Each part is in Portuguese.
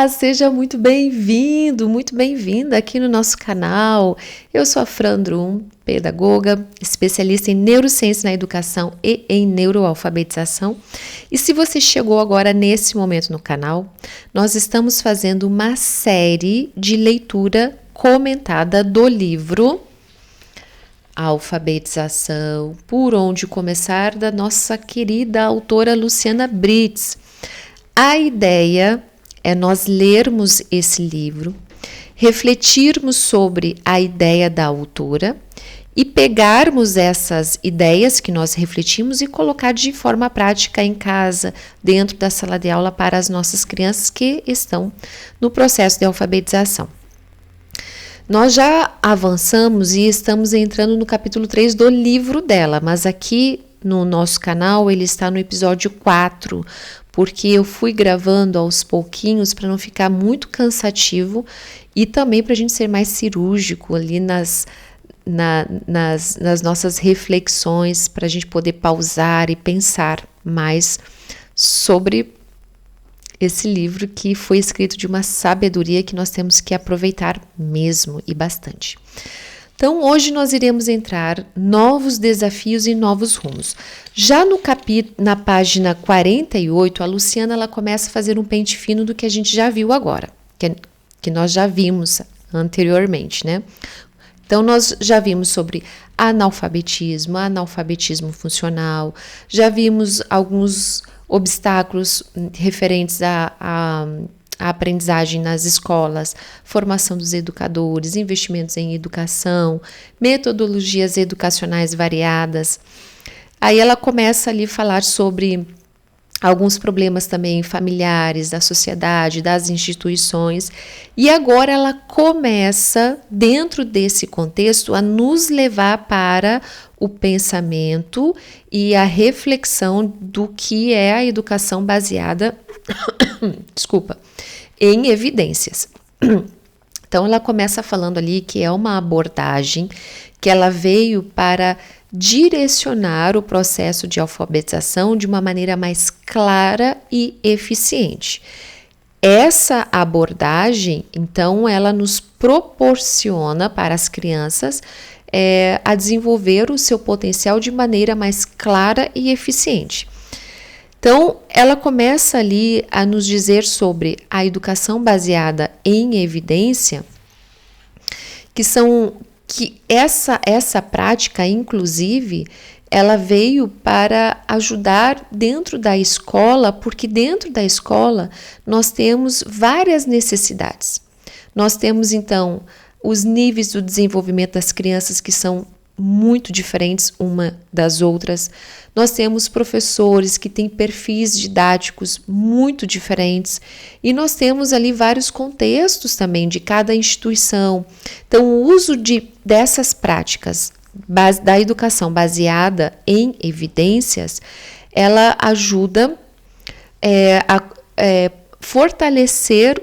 Olá, seja muito bem-vindo, muito bem-vinda aqui no nosso canal. Eu sou a Fran Drum, pedagoga, especialista em neurociência na educação e em neuroalfabetização. E se você chegou agora nesse momento no canal, nós estamos fazendo uma série de leitura comentada do livro Alfabetização, Por Onde Começar, da nossa querida autora Luciana Britz. A ideia é nós lermos esse livro, refletirmos sobre a ideia da autora e pegarmos essas ideias que nós refletimos e colocar de forma prática em casa, dentro da sala de aula para as nossas crianças que estão no processo de alfabetização. Nós já avançamos e estamos entrando no capítulo 3 do livro dela, mas aqui no nosso canal ele está no episódio 4, porque eu fui gravando aos pouquinhos para não ficar muito cansativo e também para a gente ser mais cirúrgico ali nas nossas reflexões, para a gente poder pausar e pensar mais sobre esse livro que foi escrito de uma sabedoria que nós temos que aproveitar mesmo e bastante. Então, hoje nós iremos entrar novos desafios e novos rumos. Já no na página 48, a Luciana ela começa a fazer um pente fino do que a gente já viu agora, que nós já vimos anteriormente, né? Então, nós já vimos sobre analfabetismo funcional, já vimos alguns obstáculos referentes à aprendizagem nas escolas, formação dos educadores, investimentos em educação, metodologias educacionais variadas. Aí ela começa ali a falar sobre alguns problemas também familiares, da sociedade, das instituições, e agora ela começa, dentro desse contexto, a nos levar para o pensamento e a reflexão do que é a educação baseada, em evidências. Então, ela começa falando ali que é uma abordagem que ela veio para direcionar o processo de alfabetização de uma maneira mais clara e eficiente. Essa abordagem, então, ela nos proporciona para as crianças a desenvolver o seu potencial de maneira mais clara e eficiente. Então, ela começa ali a nos dizer sobre a educação baseada em evidência, que essa prática, inclusive, ela veio para ajudar dentro da escola, porque dentro da escola nós temos várias necessidades. Nós temos, então, os níveis do desenvolvimento das crianças que são muito diferentes uma das outras. Nós temos professores que têm perfis didáticos muito diferentes e nós temos ali vários contextos também de cada instituição. Então, o uso dessas práticas da educação baseada em evidências, ela ajuda a fortalecer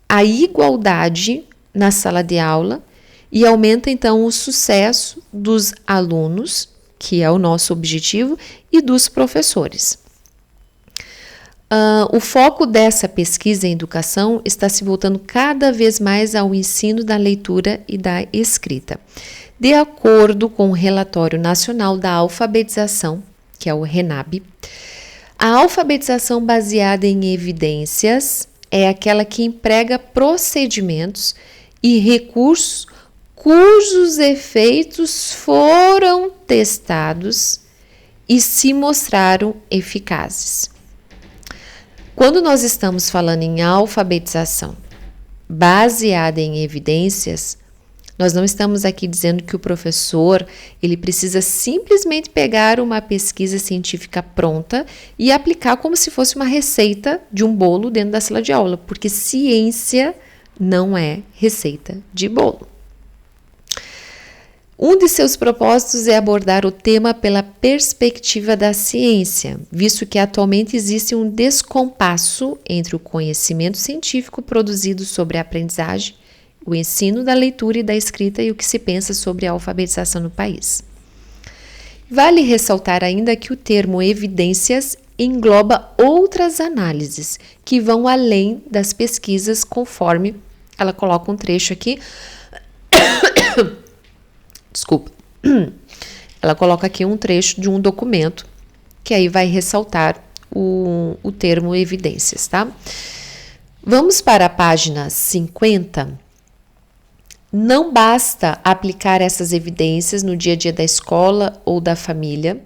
a igualdade na sala de aula e aumenta, então, o sucesso dos alunos, que é o nosso objetivo, e dos professores. O foco dessa pesquisa em educação está se voltando cada vez mais ao ensino da leitura e da escrita. De acordo com o Relatório Nacional da Alfabetização, que é o RENAB, a alfabetização baseada em evidências é aquela que emprega procedimentos e recursos cujos efeitos foram testados e se mostraram eficazes. Quando nós estamos falando em alfabetização baseada em evidências, nós não estamos aqui dizendo que o professor ele precisa simplesmente pegar uma pesquisa científica pronta e aplicar como se fosse uma receita de um bolo dentro da sala de aula, porque ciência não é receita de bolo. Um de seus propósitos é abordar o tema pela perspectiva da ciência, visto que atualmente existe um descompasso entre o conhecimento científico produzido sobre a aprendizagem, o ensino da leitura e da escrita e o que se pensa sobre a alfabetização no país. Vale ressaltar ainda que o termo evidências engloba outras análises que vão além das pesquisas, conforme ela coloca um trecho aqui. Desculpa. Ela coloca aqui um trecho de um documento que aí vai ressaltar o termo evidências, tá? Vamos para a página 50. Não basta aplicar essas evidências no dia a dia da escola ou da família,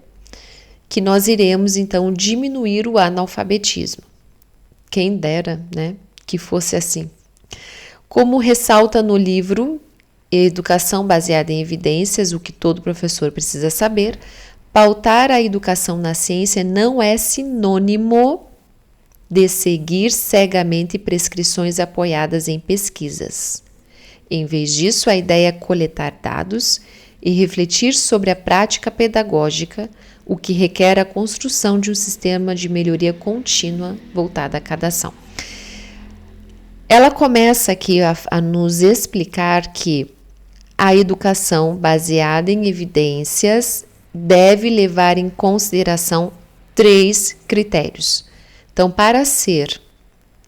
que nós iremos então diminuir o analfabetismo. Quem dera, né, que fosse assim. Como ressalta no livro Educação Baseada em Evidências, o que todo professor precisa saber, pautar a educação na ciência não é sinônimo de seguir cegamente prescrições apoiadas em pesquisas. Em vez disso, a ideia é coletar dados e refletir sobre a prática pedagógica, o que requer a construção de um sistema de melhoria contínua voltada a cada ação. Ela começa aqui a nos explicar que a educação baseada em evidências deve levar em consideração 3 critérios. Então, para ser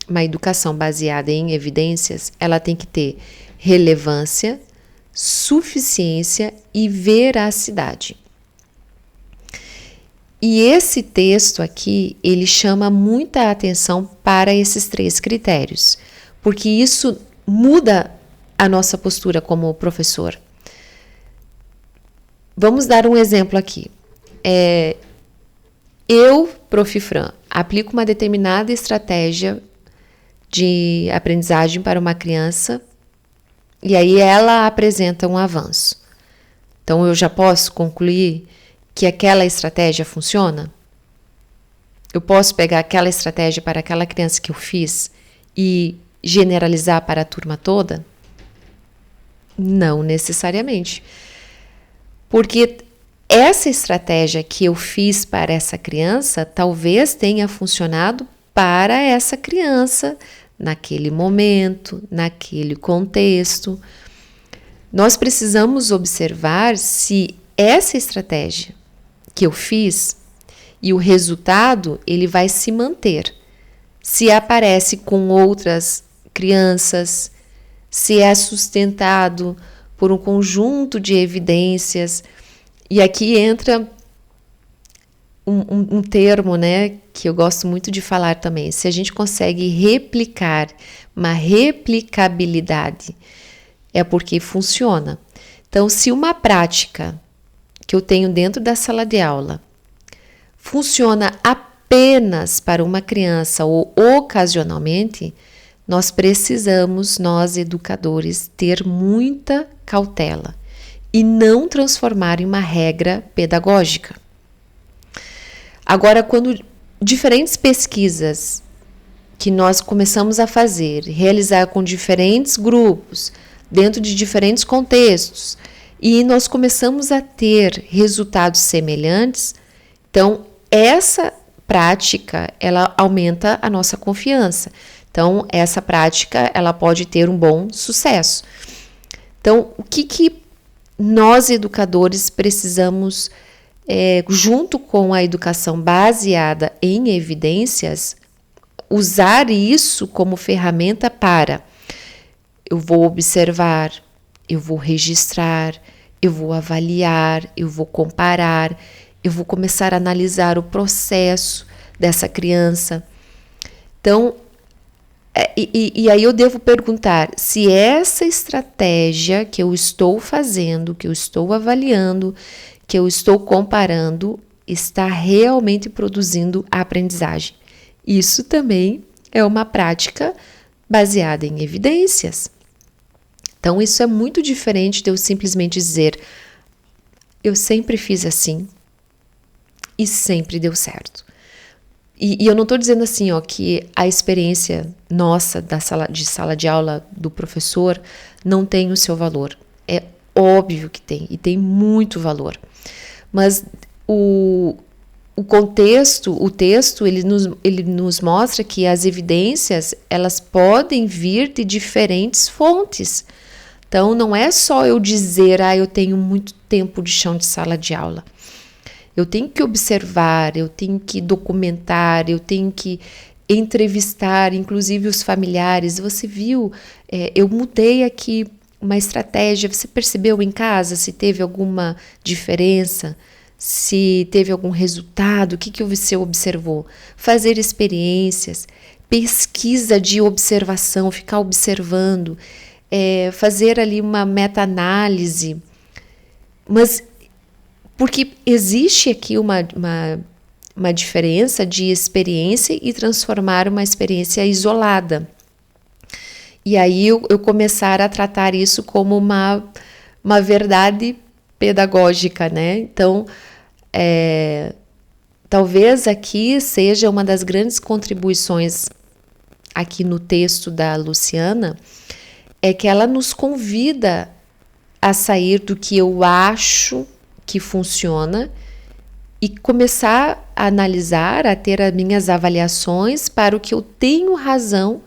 uma educação baseada em evidências, ela tem que ter relevância, suficiência e veracidade. E esse texto aqui, ele chama muita atenção para esses 3 critérios, porque isso muda a nossa postura como professor. Vamos dar um exemplo aqui. Eu, Prof. Fran, aplico uma determinada estratégia de aprendizagem para uma criança e aí ela apresenta um avanço. Então, eu já posso concluir que aquela estratégia funciona? Eu posso pegar aquela estratégia para aquela criança que eu fiz e generalizar para a turma toda? Não necessariamente. Porque essa estratégia que eu fiz para essa criança talvez tenha funcionado para essa criança naquele momento, naquele contexto. Nós precisamos observar se essa estratégia que eu fiz e o resultado ele vai se manter. Se aparece com outras crianças, se é sustentado por um conjunto de evidências. E aqui entra um termo, né, que eu gosto muito de falar também. Se a gente consegue replicar, uma replicabilidade, é porque funciona. Então, se uma prática que eu tenho dentro da sala de aula funciona apenas para uma criança ou ocasionalmente, nós precisamos, nós educadores, ter muita cautela e não transformar em uma regra pedagógica. Agora, quando diferentes pesquisas que nós começamos a fazer, realizar com diferentes grupos, dentro de diferentes contextos, e nós começamos a ter resultados semelhantes, então essa prática, ela aumenta a nossa confiança. Então, essa prática, ela pode ter um bom sucesso. Então, o que nós, educadores, precisamos, junto com a educação baseada em evidências, usar isso como ferramenta para eu vou observar, eu vou registrar, eu vou avaliar, eu vou comparar, eu vou começar a analisar o processo dessa criança. Então, e aí eu devo perguntar se essa estratégia que eu estou fazendo, que eu estou avaliando, que eu estou comparando, está realmente produzindo a aprendizagem. Isso também é uma prática baseada em evidências. Então, isso é muito diferente de eu simplesmente dizer, eu sempre fiz assim e sempre deu certo. E eu não estou dizendo assim, que a experiência nossa de sala de aula do professor não tem o seu valor. É óbvio que tem, e tem muito valor. Mas o contexto, o texto, ele nos mostra que as evidências, elas podem vir de diferentes fontes. Então, não é só eu dizer, eu tenho muito tempo de chão de sala de aula. Eu tenho que observar, eu tenho que documentar, eu tenho que entrevistar, inclusive os familiares. Você viu, eu mudei aqui uma estratégia, você percebeu em casa se teve alguma diferença, se teve algum resultado, o que você observou? Fazer experiências, pesquisa de observação, ficar observando, fazer ali uma meta-análise, mas porque existe aqui uma diferença de experiência e transformar uma experiência isolada. E aí eu começar a tratar isso como uma verdade pedagógica, né? Então, talvez aqui seja uma das grandes contribuições aqui no texto da Luciana, é que ela nos convida a sair do que eu acho que funciona e começar a analisar, a ter as minhas avaliações para o que eu tenho razão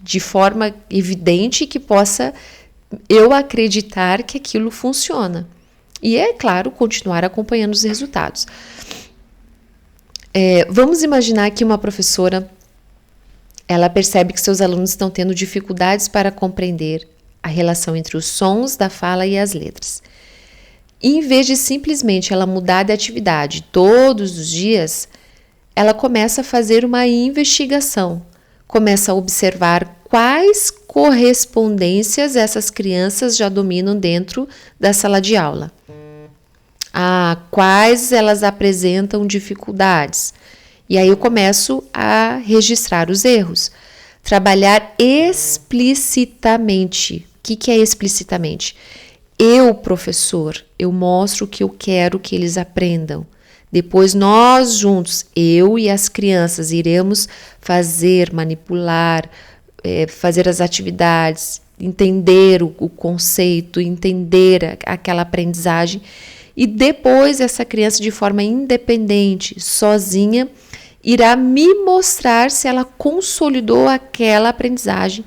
de forma evidente que possa eu acreditar que aquilo funciona. E é claro, continuar acompanhando os resultados. Vamos imaginar que uma professora, ela percebe que seus alunos estão tendo dificuldades para compreender a relação entre os sons da fala e as letras. E, em vez de simplesmente ela mudar de atividade todos os dias, ela começa a fazer uma investigação, começa a observar quais correspondências essas crianças já dominam dentro da sala de aula. Quais elas apresentam dificuldades. E aí eu começo a registrar os erros. Trabalhar explicitamente. O que é explicitamente? Eu, professor, eu mostro o que eu quero que eles aprendam. Depois nós juntos, eu e as crianças, iremos fazer, manipular, fazer as atividades, entender o conceito, entender aquela aprendizagem. E depois essa criança, de forma independente, sozinha, irá me mostrar se ela consolidou aquela aprendizagem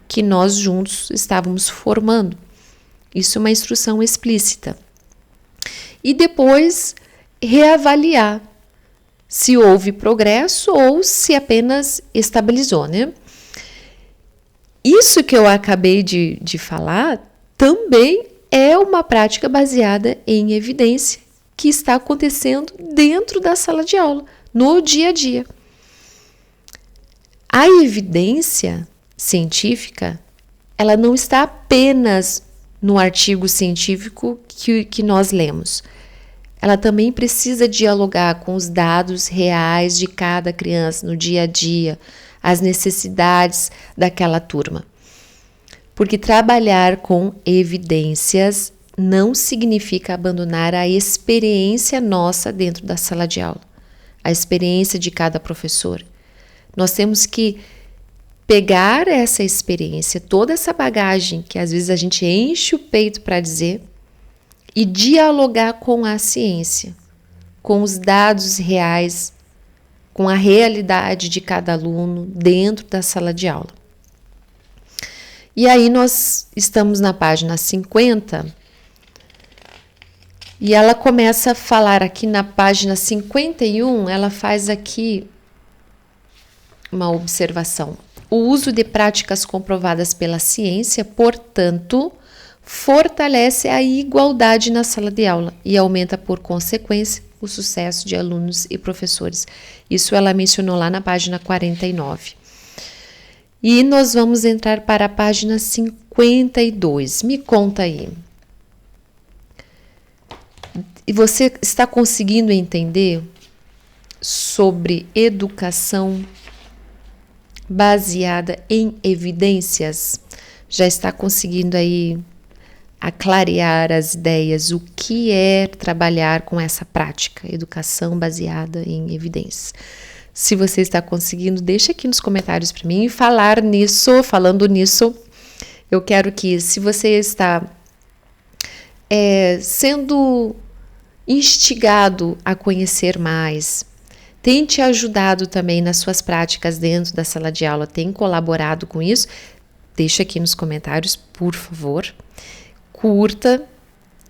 que nós juntos estávamos formando. Isso é uma instrução explícita. E depois reavaliar se houve progresso ou se apenas estabilizou, né? Isso que eu acabei de falar também é uma prática baseada em evidência que está acontecendo dentro da sala de aula, no dia a dia. A evidência científica, ela não está apenas no artigo científico que nós lemos. Ela também precisa dialogar com os dados reais de cada criança no dia a dia, as necessidades daquela turma. Porque trabalhar com evidências não significa abandonar a experiência nossa dentro da sala de aula, a experiência de cada professor. Nós temos que pegar essa experiência, toda essa bagagem que às vezes a gente enche o peito para dizer, e dialogar com a ciência, com os dados reais, com a realidade de cada aluno dentro da sala de aula. E aí nós estamos na página 50 e ela começa a falar aqui na página 51, ela faz aqui uma observação. O uso de práticas comprovadas pela ciência, portanto, fortalece a igualdade na sala de aula e aumenta, por consequência, o sucesso de alunos e professores. Isso ela mencionou lá na página 49. E nós vamos entrar para a página 52. Me conta aí. E você está conseguindo entender sobre educação baseada em evidências? Já está conseguindo aí a clarear as ideias, o que é trabalhar com essa prática, educação baseada em evidências. Se você está conseguindo, deixa aqui nos comentários para mim. Falando nisso, eu quero que, se você está sendo instigado a conhecer mais, tem te ajudado também nas suas práticas dentro da sala de aula, tem colaborado com isso, deixa aqui nos comentários, por favor. Curta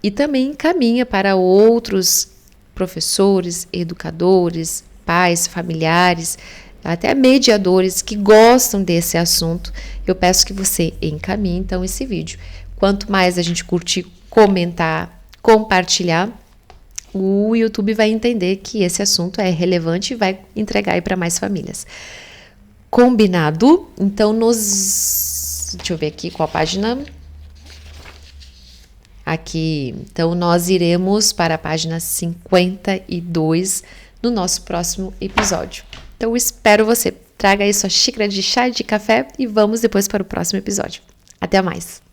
E também encaminha para outros professores, educadores, pais, familiares, até mediadores que gostam desse assunto. Eu peço que você encaminhe então esse vídeo. Quanto mais a gente curtir, comentar, compartilhar, o YouTube vai entender que esse assunto é relevante e vai entregar aí para mais famílias. Combinado? Então, deixa eu ver aqui qual a página. Aqui, então nós iremos para a página 52 no nosso próximo episódio. Então, espero você. Traga aí sua xícara de chá e de café e vamos depois para o próximo episódio. Até mais!